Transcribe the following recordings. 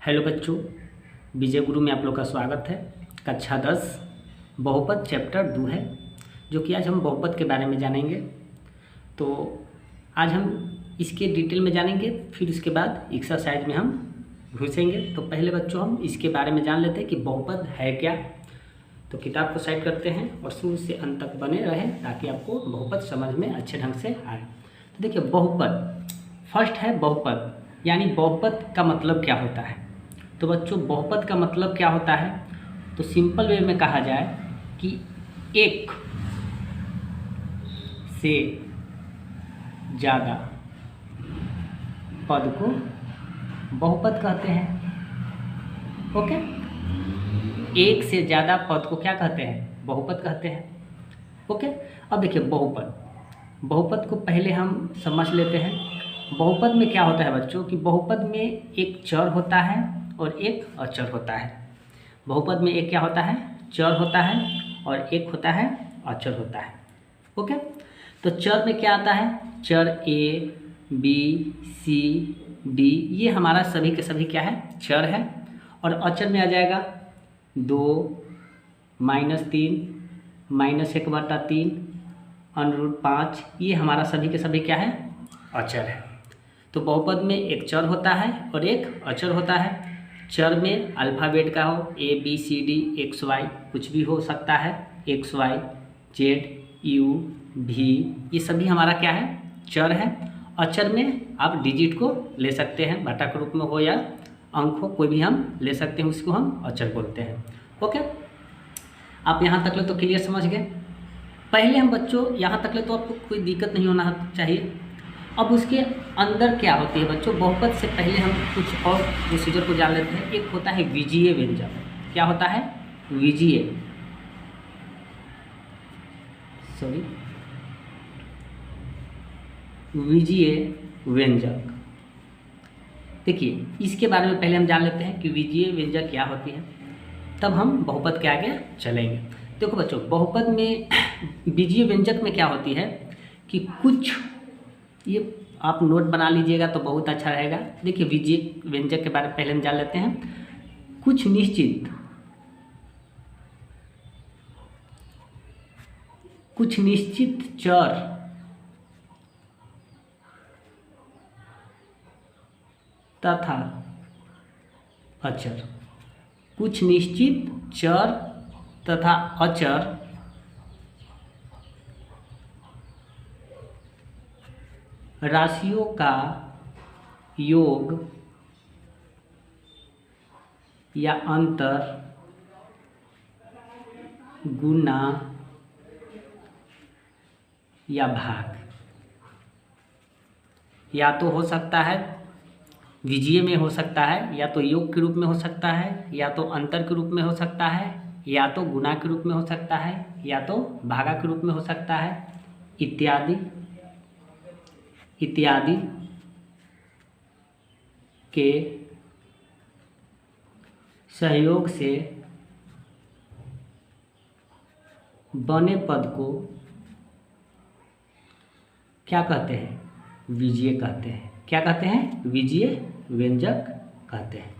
Hello बच्चों, विजय गुरु में आप लोग का स्वागत है। कक्षा 10 बहुपद चैप्टर 2 है, जो कि आज हम बहुपद के बारे में जानेंगे। तो आज हम इसके डिटेल में जानेंगे, फिर उसके बाद एक्सरसाइज में हम घुसेंगे। तो पहले बच्चों हम इसके बारे में जान लेते हैं कि बहुपद है क्या। तो किताब को साइड करते हैं और शुरू से अंत तक बने रहें ताकि आपको बहुपद समझ में अच्छे ढंग से आए। तो देखिए, बहुपद फर्स्ट है बहुपद, यानी बहुपद का मतलब क्या होता है। तो बच्चों, बहुपद का मतलब क्या होता है, तो सिंपल वे में कहा जाए कि एक से ज़्यादा पद को बहुपद कहते हैं। ओके, एक से ज़्यादा पद को क्या कहते हैं, बहुपद कहते हैं। ओके, अब देखिए बहुपद को पहले हम समझ लेते हैं। बहुपद में क्या होता है बच्चों कि बहुपद में एक चर होता है और एक अचर होता है। बहुपद में एक क्या होता है, चर होता है, और एक होता है अचर होता है। ओके, तो चर में क्या आता है, चर ए बी सी डी, ये हमारा सभी के सभी क्या है, चर है। और अचर में आ जाएगा 2, -3, -1/3, √5, ये हमारा सभी के सभी क्या है, अचर है। तो बहुपद में एक चर होता है और एक अचर होता है। चर में अल्फ़ाबेट का हो, A B C D X Y, कुछ भी हो सकता है, एक्स वाई जेड यू भी, ये सभी हमारा क्या है, चर है। अचर में आप डिजिट को ले सकते हैं, घटा के रूप में हो या अंक हो, कोई भी हम ले सकते हैं, उसको हम अचर बोलते हैं। ओके, आप यहाँ तक ले तो क्लियर समझ गए। पहले हम बच्चों यहाँ तक ले तो आपको कोई दिक्कत नहीं होना चाहिए। अब उसके अंदर क्या होती है बच्चों, बहुपद से पहले हम कुछ और प्रोसीजर को जान लेते हैं। एक होता है विजीय व्यंजक। क्या होता है, विजीय व्यंजक। देखिए, इसके बारे में पहले हम जान लेते हैं कि विजीय व्यंजक क्या होती है, तब हम बहुपद के आगे चलेंगे। देखो बच्चों, बहुपद में विजीय व्यंजक में क्या होती है कि कुछ, ये आप नोट बना लीजिएगा तो बहुत अच्छा रहेगा। देखिए, विजीय व्यंजक के बारे में पहले हम जान लेते हैं। कुछ निश्चित चर तथा अचर, कुछ निश्चित चर तथा अचर राशियों का योग या अंतर, गुना या भाग, या तो हो सकता है विजीय में हो सकता है, या तो योग के रूप में हो सकता है, या तो अंतर के रूप में हो सकता है, या तो गुना के रूप में हो सकता है, या तो भागा के रूप में हो सकता है, इत्यादि इत्यादि के सहयोग से बने पद को क्या कहते हैं, विजीय कहते हैं। क्या कहते हैं, विजीय व्यंजक कहते हैं।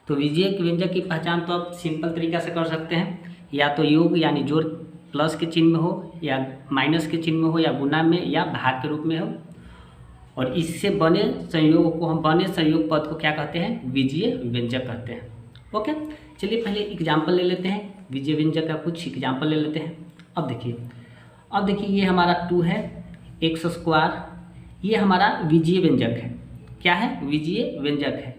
तो विजीय व्यंजक की पहचान तो आप सिंपल तरीका से कर सकते हैं, या तो योग यानी जोड़ प्लस के चिन्ह में हो, या माइनस के चिन्ह में हो, या गुना में, या भाग के रूप में हो। और इससे बने संयोग को हम, बने संयोग पद को क्या कहते हैं, विजीय व्यंजक कहते हैं। ओके, चलिए पहले एग्जाम्पल ले लेते हैं, विजीय व्यंजक का कुछ एग्जाम्पल ले लेते हैं। अब देखिए ये हमारा 2 है, x², ये हमारा विजीय व्यंजक है। क्या है, विजीय व्यंजक है।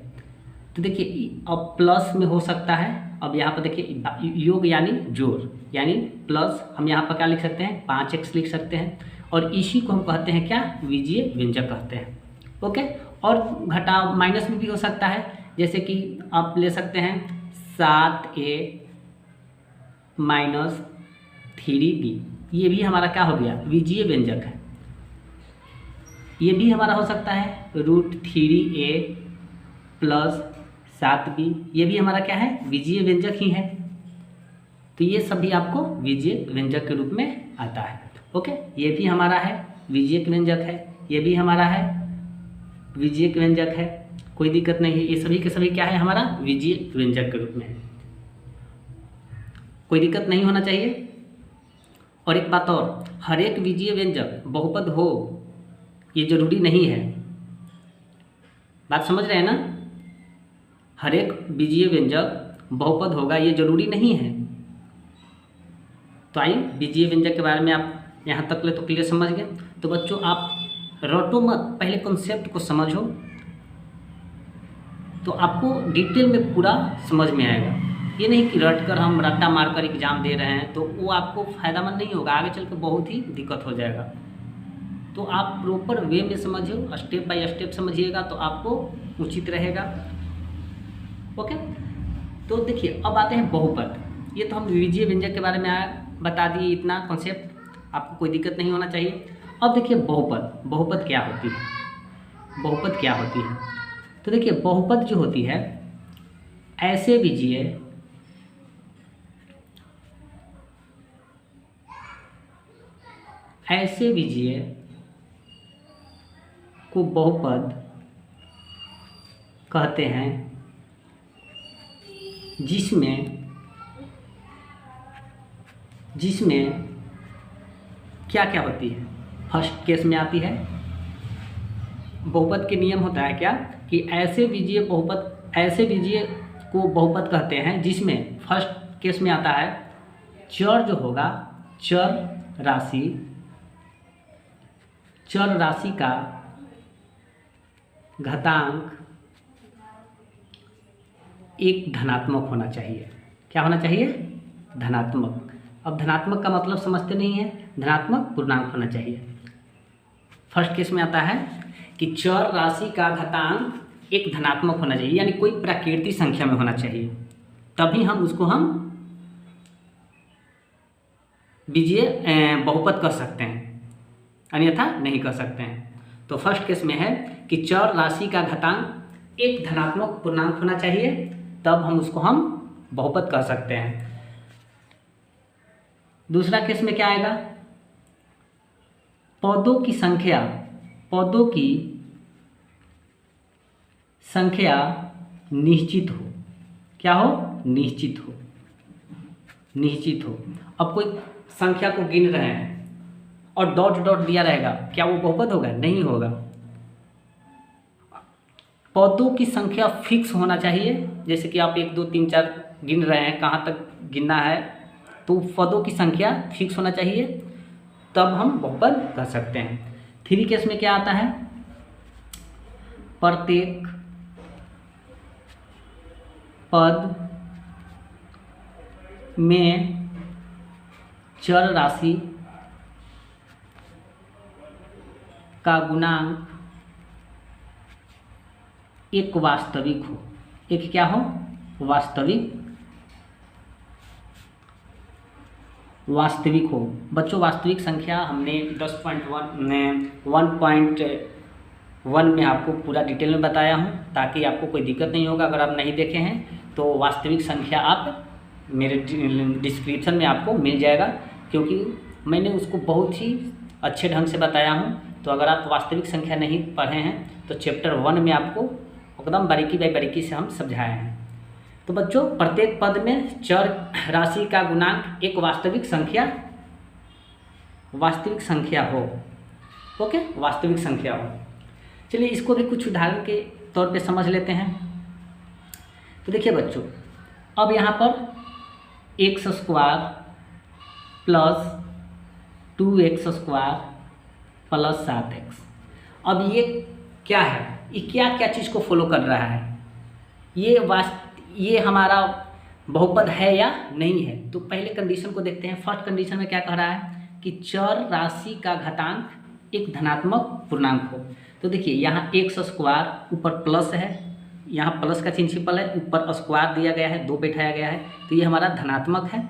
तो देखिए, अब प्लस में हो सकता है। अब यहाँ पर देखिए, योग यानी जोड़, यानी प्लस, हम यहाँ पर क्या लिख सकते हैं, 5x लिख सकते हैं। और इसी को हम कहते हैं क्या, विजीय व्यंजक कहते हैं। ओके, और घटाव माइनस में भी हो सकता है, जैसे कि आप ले सकते हैं 7a - 3b, ये भी हमारा क्या हो गया, विजीय व्यंजक है। ये भी हमारा हो सकता है √3a + 7b, ये भी हमारा क्या है, विजीय व्यंजक ही है। तो ये सभी आपको विजीय व्यंजक के रूप में आता है। ओके, ये भी हमारा है विजीय व्यंजक है, ये भी हमारा है विजीय व्यंजक है। कोई दिक्कत नहीं है, ये सभी के सभी क्या है हमारा बीजीय व्यंजक के रूप में है, कोई दिक्कत नहीं होना चाहिए। और एक बात और, हर एक बीजीय व्यंजक बहुपद हो ये जरूरी नहीं है, बात समझ रहे हैं ना, हर एक बीजीय व्यंजक बहुपद होगा ये जरूरी नहीं है। तो आइए बीजीय व्यंजक के बारे में आप यहाँ तक ले तो क्लियर समझ गए। तो बच्चों आप रटो मत, पहले कॉन्सेप्ट को समझो तो आपको डिटेल में पूरा समझ में आएगा। ये नहीं कि रट कर हम रट्टा मारकर एग्जाम दे रहे हैं तो वो आपको फ़ायदामंद नहीं होगा, आगे चल के बहुत ही दिक्कत हो जाएगा। तो आप प्रॉपर वे में समझो, स्टेप बाय स्टेप समझिएगा तो आपको उचित रहेगा। ओके, तो देखिए अब आते हैं बहुपद। ये तो हम बीजीय व्यंजक के बारे में बता दिए, इतना कॉन्सेप्ट, आपको कोई दिक्कत नहीं होना चाहिए। अब देखिए बहुपद, बहुपद क्या होती है, बहुपद क्या होती है। तो देखिए बहुपद जो होती है ऐसे बीजीय को बहुपद कहते हैं जिसमें क्या क्या होती है, फर्स्ट केस में आती है। बहुपद के नियम होता है क्या कि ऐसे बीजीय को बहुपद कहते हैं जिसमें फर्स्ट केस में आता है चर जो होगा, चर राशि का घातांक एक धनात्मक होना चाहिए। क्या होना चाहिए? धनात्मक। अब धनात्मक का मतलब समझते नहीं है, धनात्मक पूर्णांक होना चाहिए। फर्स्ट केस में आता है कि चर राशि का घातांक एक धनात्मक होना चाहिए, यानी कोई प्राकृतिक संख्या में होना चाहिए, तभी हम उसको बीजीय बहुपद कर सकते हैं, अन्यथा नहीं कर सकते हैं। तो फर्स्ट केस में है कि चर राशि का घातांक एक धनात्मक पूर्णांक होना चाहिए, तब हम उसको बहुपद कर सकते हैं। दूसरा केस में क्या आएगा? पदों की संख्या निश्चित हो। क्या हो? निश्चित हो। अब कोई संख्या को गिन रहे हैं और डॉट डॉट दिया रहेगा, क्या वो बहुपद होगा? नहीं होगा। पदों की संख्या फिक्स होना चाहिए, जैसे कि आप 1 2 3 4 गिन रहे हैं, कहाँ तक गिनना है, तो पदों की संख्या फिक्स होना चाहिए, तब हम बहुपद कर सकते हैं। 3 केस में क्या आता है? प्रत्येक पद में चर राशि का गुणांक एक वास्तविक हो। एक क्या हो? वास्तविक हो। बच्चों वास्तविक संख्या हमने 1.1 में आपको पूरा डिटेल में बताया हूँ, ताकि आपको कोई दिक्कत नहीं होगा। अगर आप नहीं देखे हैं तो वास्तविक संख्या आप मेरे डिस्क्रिप्शन में आपको मिल जाएगा, क्योंकि मैंने उसको बहुत ही अच्छे ढंग से बताया हूँ। तो अगर आप वास्तविक संख्या नहीं पढ़े हैं तो चैप्टर 1 में आपको एकदम बारीकी बाई बारीकी से हम समझाए हैं। तो बच्चों प्रत्येक पद में चर राशि का गुणांक एक वास्तविक संख्या हो। ओके, वास्तविक संख्या हो। चलिए इसको भी कुछ उदाहरण के तौर पे समझ लेते हैं। तो देखिए बच्चों, अब यहाँ पर x² plus 2x² plus 7x। अब ये क्या है? ये क्या क्या चीज़ को फॉलो कर रहा है? ये हमारा बहुपद है या नहीं है? तो पहले कंडीशन को देखते हैं। फर्स्ट कंडीशन में क्या कह रहा है कि चर राशि का घातांक एक धनात्मक पूर्णांक हो। तो देखिए यहाँ x² ऊपर प्लस है, यहाँ प्लस का प्रिंसिपल है, ऊपर स्क्वायर दिया गया है, 2 बैठाया गया है, तो ये हमारा धनात्मक है।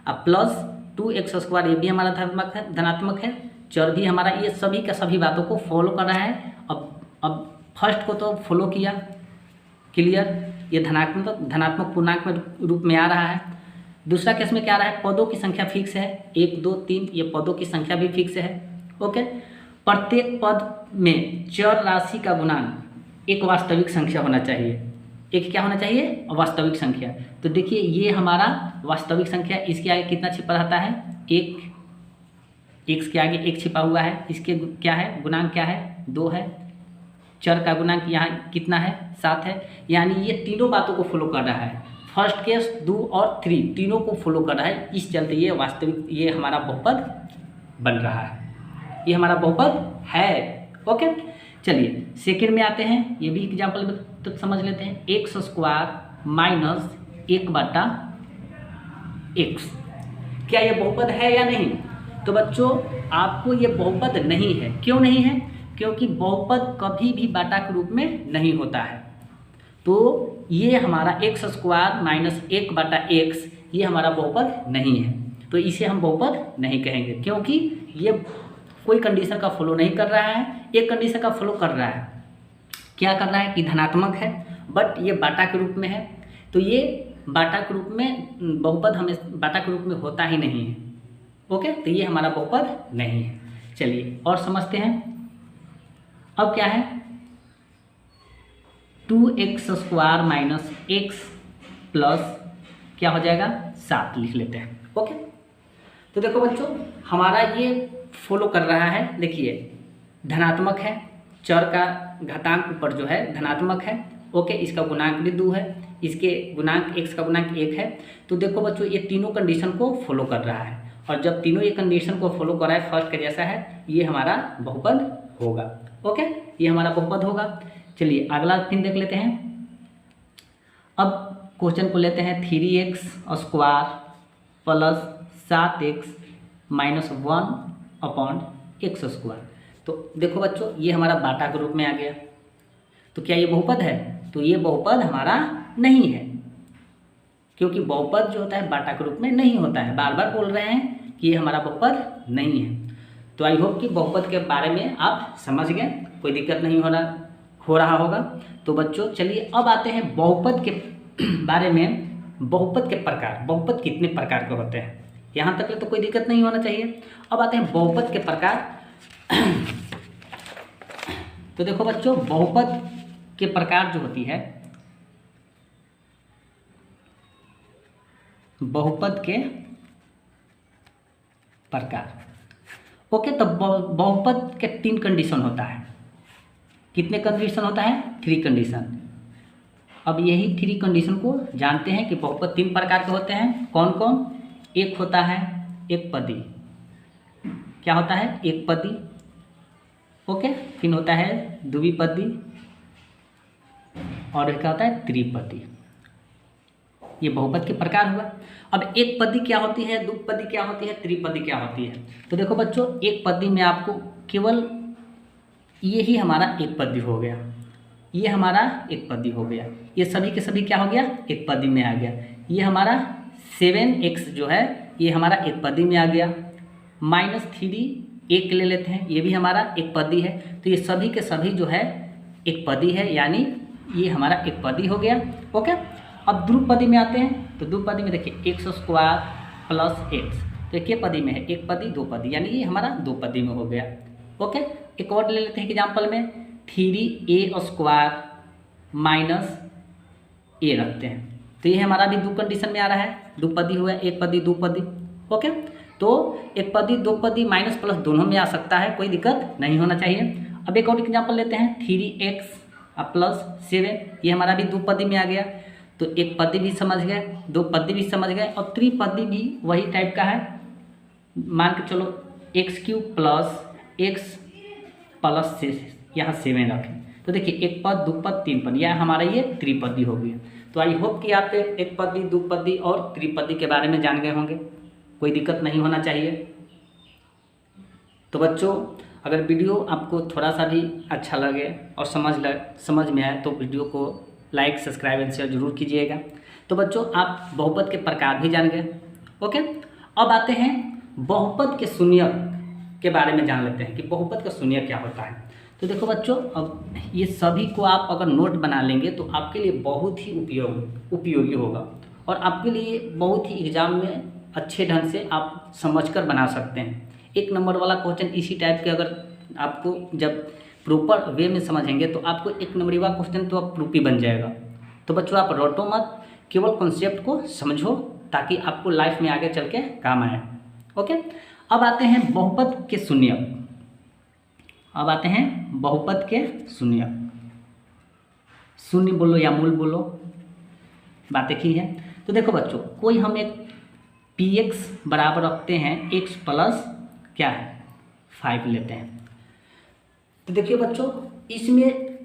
अब प्लस 2x² ये भी हमारा धनात्मक है। चर भी हमारा, ये सभी का सभी बातों को फॉलो कर रहा है। अब फर्स्ट को तो फॉलो किया, क्लियर, ये धनात्मक पूर्णांक में रूप में आ रहा है। दूसरा केस में क्या आ रहा है? पदों की संख्या फिक्स है, 1 2 3, ये पदों की संख्या भी फिक्स है। ओके, प्रत्येक पद में चर राशि का गुणांक एक वास्तविक संख्या होना चाहिए। एक क्या होना चाहिए? वास्तविक संख्या। तो देखिए ये हमारा वास्तविक संख्या, इसके आगे कितना छिपा रहता है? एक। एक्स के आगे एक छिपा हुआ है, इसके क्या है? गुणांक क्या है? 2 है। चर का गुणांक यहाँ कितना है? 7 है। यानी ये तीनों बातों को फॉलो कर रहा है। फर्स्ट केस 2 और 3 तीनों को फॉलो कर रहा है, इस चलते ये वास्तविक, ये हमारा बहुपद बन रहा है, ये हमारा बहुपद है। ओके, चलिए सेकंड में आते हैं। ये भी एग्जाम्पल तो समझ लेते हैं। एक्स स्क्वायर माइनस 1/x, क्या ये बहुपद है या नहीं? तो बच्चों आपको ये बहुपद नहीं है। क्यों नहीं है? क्योंकि बहुपद कभी भी बाटा के रूप में नहीं होता है। तो ये हमारा एक्स स्क्वायर माइनस 1/x ये हमारा बहुपद नहीं है, तो इसे हम बहुपद नहीं कहेंगे, क्योंकि ये कोई कंडीशन का फॉलो नहीं कर रहा है। एक कंडीशन का फॉलो कर रहा है, क्या कर रहा है कि धनात्मक है, बट ये बाटा के रूप में है, तो ये बाटा के रूप में बहुपद हमें बाटा के रूप में होता ही नहीं है। ओके, तो ये हमारा बहुपद नहीं है। चलिए और समझते हैं। अब क्या है? 2x square minus x plus क्या हो जाएगा? 7 लिख लेते हैं। ओके, तो देखो बच्चों हमारा ये फॉलो कर रहा है। देखिए धनात्मक है, चर का घातांक ऊपर जो है धनात्मक है। ओके, इसका गुणांक भी 2 है, इसके गुणांक x का गुणांक 1 है। तो देखो बच्चों ये तीनों कंडीशन को फॉलो कर रहा है, और जब तीनों ये कंडीशन को फॉलो कर रहा है फर्स्ट के जैसा है, ये हमारा बहुपद होगा। ओके, ये हमारा बहुपद होगा। चलिए अगला फिर देख लेते हैं। अब क्वेश्चन को लेते हैं। 3x square plus 7x minus 1/x square. तो देखो बच्चों ये हमारा बाटा के रूप में आ गया, तो क्या ये बहुपद है? तो ये बहुपद हमारा नहीं है, क्योंकि बहुपद जो होता है बाटा के रूप में नहीं होता है। बार बार बोल रहे हैं कि ये हमारा बहुपद नहीं है। तो आई होप कि बहुपद के बारे में आप समझ गए, कोई दिक्कत नहीं हो रहा होगा। तो बच्चों चलिए अब आते हैं बहुपद के बारे में। बहुपद के प्रकार, बहुपद कितने प्रकार के होते हैं, यहाँ तक तो कोई दिक्कत नहीं होना चाहिए। अब आते हैं बहुपद के प्रकार। तो देखो बच्चों बहुपद के प्रकार जो होती है, बहुपद के प्रकार। ओके, तो बहुपद के 3 कंडीशन होता है। कितने कंडीशन होता है? 3 कंडीशन। अब यही 3 कंडीशन को जानते हैं कि बहुपद 3 प्रकार के होते हैं। कौन कौन? एक होता है एक पदी। क्या होता है? एक पदी। ओके, फिर होता है द्विपदी, और क्या होता है? त्रिपदी। ये बहुपद के प्रकार हुआ। अब एक पदी क्या होती है, द्विपदी क्या होती है, त्रिपदी क्या होती है? तो देखो बच्चों एक पदी में आपको केवल ये ही हमारा एक पदी हो गया, ये हमारा एक पदी हो गया, ये सभी के सभी क्या हो गया? एक पदी में आ गया। ये हमारा 7x जो है ये हमारा एक पदी में आ गया। -3 एक ले लेते हैं, ये भी हमारा एक पदी है। तो ये सभी के सभी जो है एक पदी है, यानी ये हमारा एक पदी हो गया। ओके, अब द्विपदी में आते हैं। तो द्विपदी में देखिए x स्क्वायर प्लस x, तो एक पदी में है, एक पदी दो पदी, यानी ये हमारा दो पदी में हो गया। ओके, एक और ले लेते हैं एग्जाम्पल में। 3a स्क्वायर माइनस a रखते हैं, तो ये हमारा भी दो कंडीशन में आ रहा है, द्विपदी हुआ, एक पदी दो पदी। ओके, तो एक पदी दो पदी माइनस प्लस दोनों में आ सकता है, कोई दिक्कत नहीं होना चाहिए। अब एक और एग्जाम्पल लेते हैं। 3x प्लस 7, ये हमारा भी दो पदी में आ गया। तो एक पदी भी समझ गए, दो पदी भी समझ गए, और त्रिपदी भी वही टाइप का है। मान के चलो x³ प्लस x प्लस यहाँ 7 रखें, तो देखिए एक पद दो पद तीन पद, यह हमारा ये त्रिपदी हो गया। तो आई होप कि आप एक पदी दो पदी और त्रिपदी के बारे में जान गए होंगे, कोई दिक्कत नहीं होना चाहिए। तो बच्चों अगर वीडियो आपको थोड़ा सा भी अच्छा लगे और समझ में आए तो वीडियो को लाइक सब्सक्राइब एंड शेयर जरूर कीजिएगा। तो बच्चों आप बहुपद के प्रकार भी जान गए। ओके, अब आते हैं बहुपद के शून्यक के बारे में जान लेते हैं कि बहुपद का शून्यक क्या होता है। तो देखो बच्चों अब ये सभी को आप अगर नोट बना लेंगे तो आपके लिए बहुत ही उपयोगी होगा, और आपके लिए बहुत ही एग्जाम में अच्छे ढंग से आप समझकर बना सकते हैं। 1 नंबर वाला क्वेश्चन इसी टाइप के अगर आपको जब प्रॉपर वे में समझेंगे तो आपको एक नंबरीवा क्वेश्चन तो आप प्रूफ ही बन जाएगा। तो बच्चों आप रटो मत, केवल कॉन्सेप्ट को समझो ताकि आपको लाइफ में आगे चल के काम आए। ओके, अब आते हैं बहुपद के शून्यक। अब आते हैं बहुपद के शून्यक। शून्य बोलो या मूल बोलो, बात एक ही है। तो देखो बच्चों, कोई हम एक px बराबर रखते हैं x प्लस क्या है 5 लेते हैं। तो देखिए बच्चों, इसमें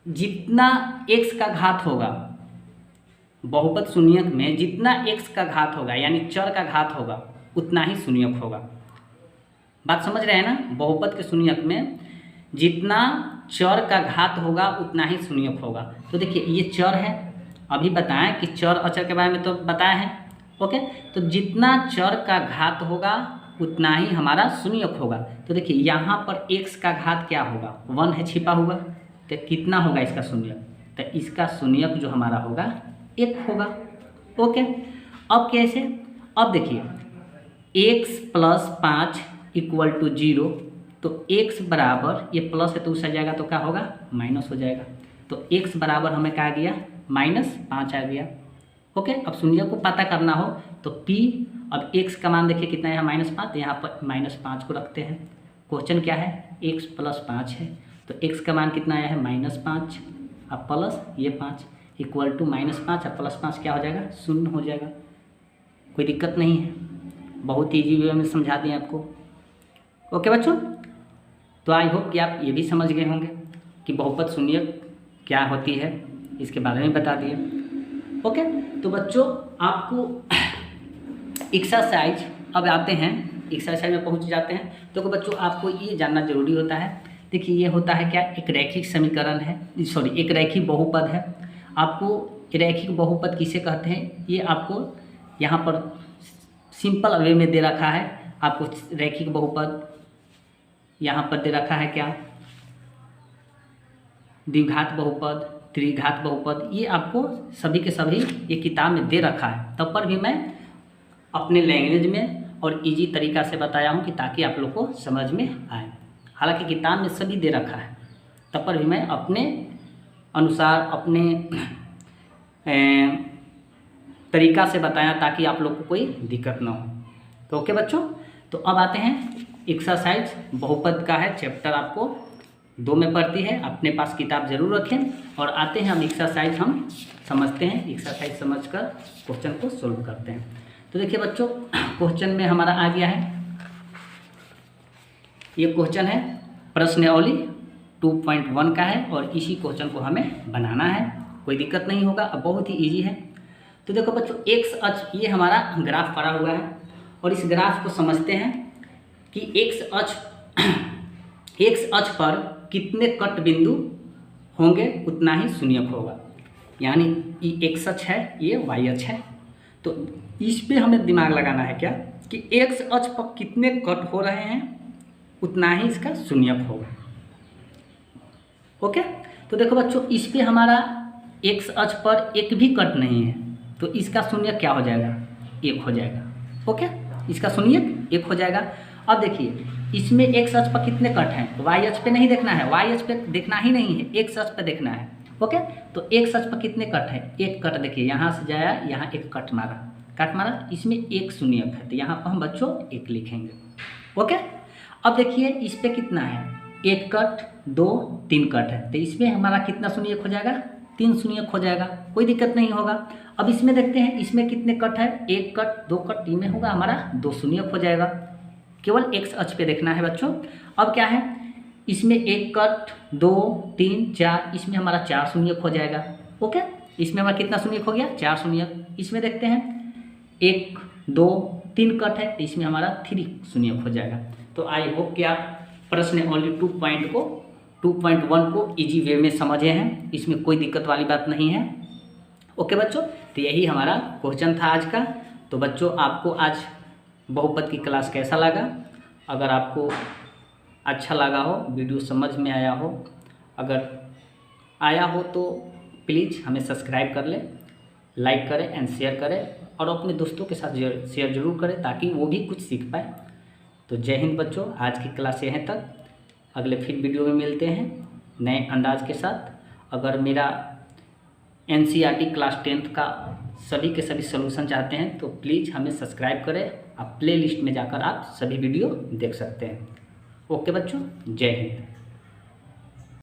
जितना x का घात होगा, बहुपद शून्यक में जितना x का घात होगा यानी चर का घात होगा उतना ही शून्यक होगा। बात समझ रहे हैं ना? बहुपद के शून्यक में जितना चर का घात होगा उतना ही शून्यक होगा। तो देखिए ये चर है, अभी बताएं कि चर अचर के बारे में तो बताए हैं। ओके, तो जितना चर का घात होगा उतना ही हमारा शून्यक होगा। तो देखिए यहाँ पर x का घात क्या होगा, 1 है छिपा हुआ, तो कितना होगा इसका शून्यक? तो इसका शून्यक जो हमारा होगा 1 होगा। ओके, अब कैसे? अब देखिए x प्लस 5 इक्वल टू 0, तो x बराबर, ये प्लस है तो उस आ जाएगा तो क्या होगा माइनस हो जाएगा। तो x बराबर हमें क्या आ गया -5 आ गया। ओके, अब शून्य को पता करना हो तो p, अब x का मान देखिए कितना है -5, यहाँ पर -5 को रखते हैं। क्वेश्चन क्या है, x प्लस 5 है, तो x का मान कितना आया है -5, अब प्लस ये 5 इक्वल टू -5 और प्लस 5 क्या हो जाएगा 0 हो जाएगा। कोई दिक्कत नहीं है, बहुत ईजी वे में समझा दिए आपको। ओके बच्चों, तो आई होप कि आप ये भी समझ गए होंगे कि बहुपद शून्यक क्या होती है, इसके बारे में बता दिए। ओके, तो बच्चों आपको एक्सरसाइज, अब आते हैं एक्सरसाइज में पहुंच जाते हैं। तो बच्चों आपको ये जानना जरूरी होता है। देखिए ये होता है क्या, एक रैखिक समीकरण है, सॉरी एक रैखिक बहुपद है। आपको रैखिक बहुपद किसे कहते हैं ये आपको यहाँ पर सिंपल वे में दे रखा है। आपको रैखिक बहुपद यहाँ पर दे रखा है क्या, द्विघात बहुपद, त्रिघात बहुपद, ये आपको सभी के सभी ये किताब में दे रखा है। तब पर भी मैं अपने लैंग्वेज में और इजी तरीका से बताया हूँ कि ताकि आप लोग को समझ में आए। हालांकि किताब में सभी दे रखा है, तब पर भी मैं अपने अनुसार अपने तरीका से बताया ताकि आप लोग को कोई दिक्कत ना हो। तो ओके बच्चों, तो अब आते हैं एक्सरसाइज बहुपद का है, चैप्टर आपको 2 में पढ़ती है, अपने पास किताब जरूर रखें। और आते हैं हम एक्सरसाइज हम समझते हैं, एक्सरसाइज समझकर क्वेश्चन को सोल्व करते हैं। तो देखिए बच्चों, क्वेश्चन में हमारा आ गया है, ये क्वेश्चन है प्रश्नावली 2.1 का है और इसी क्वेश्चन को हमें बनाना है, कोई दिक्कत नहीं होगा, अब बहुत ही ईजी है। तो देखो बच्चों, एक्स अक्ष ये हमारा ग्राफ पड़ा हुआ है और इस ग्राफ को समझते हैं कि एक्स अक्ष पर कितने कट बिंदु होंगे उतना ही शून्यक होगा। यानी ये एक्स अक्ष है, ये वाई अक्ष है, तो इस पे हमें दिमाग लगाना है क्या कि एक्स अक्ष पर कितने कट हो रहे हैं उतना ही इसका शून्यक होगा। ओके, तो देखो बच्चों, इस पे हमारा एक्स अक्ष पर एक भी कट नहीं है, तो इसका शून्यक क्या हो जाएगा 1 हो जाएगा। ओके, इसका शून्यक 1 हो जाएगा। अब देखिए इसमें एक्स अक्ष पर कितने कट हैं, वाई अक्ष पे नहीं देखना है, वाई अक्ष पे देखना ही नहीं है, एक्स अक्ष पे देखना है। ओके, तो एक्स अक्ष पर कितने कट हैं, 1 कट। देखिए यहाँ से जाया, यहाँ एक कट मारा, इसमें 1 शून्यक है, तो यहाँ पर हम बच्चों 1 लिखेंगे। ओके, अब देखिए इस पे कितना है, 1 कट 2 3 कट है, तो इसमें हमारा कितना शून्यक हो जाएगा 3 शून्यक हो जाएगा, कोई दिक्कत नहीं होगा। अब इसमें देखते हैं इसमें कितने कट है, 1 कट 2 कट, इनमें होगा हमारा 2 शून्यक हो जाएगा। केवल एक्स अक्ष पे देखना है बच्चों। अब क्या है, इसमें 1 कट 2 3 4, इसमें हमारा 4 शून्यक हो जाएगा। ओके, इसमें हमारा कितना शून्यक हो गया 4 शून्यक। इसमें देखते हैं 1 2 3 कट है, तो इसमें हमारा 3 शून्यक हो जाएगा। तो आई होप कि आप प्रश्नावली 2.1 को इजी वे में समझे हैं, इसमें कोई दिक्कत वाली बात नहीं है। ओके बच्चों, तो यही हमारा क्वेश्चन था आज का। तो बच्चों आपको आज बहुपद की क्लास कैसा लगा? अगर आपको अच्छा लगा हो, वीडियो समझ में आया हो, अगर आया हो तो प्लीज़ हमें सब्सक्राइब कर लें, लाइक करें एंड शेयर करें और अपने दोस्तों के साथ शेयर जरूर करें ताकि वो भी कुछ सीख पाए। तो जय हिंद बच्चों, आज की क्लास यहीं तक। अगले फिर वीडियो में मिलते हैं नए अंदाज के साथ। अगर मेरा NCERT क्लास 10th का सभी के सभी सलूशन चाहते हैं तो प्लीज़ हमें सब्सक्राइब करें। आप प्ले लिस्ट में जाकर आप सभी वीडियो देख सकते हैं। ओके बच्चों, जय हिंद।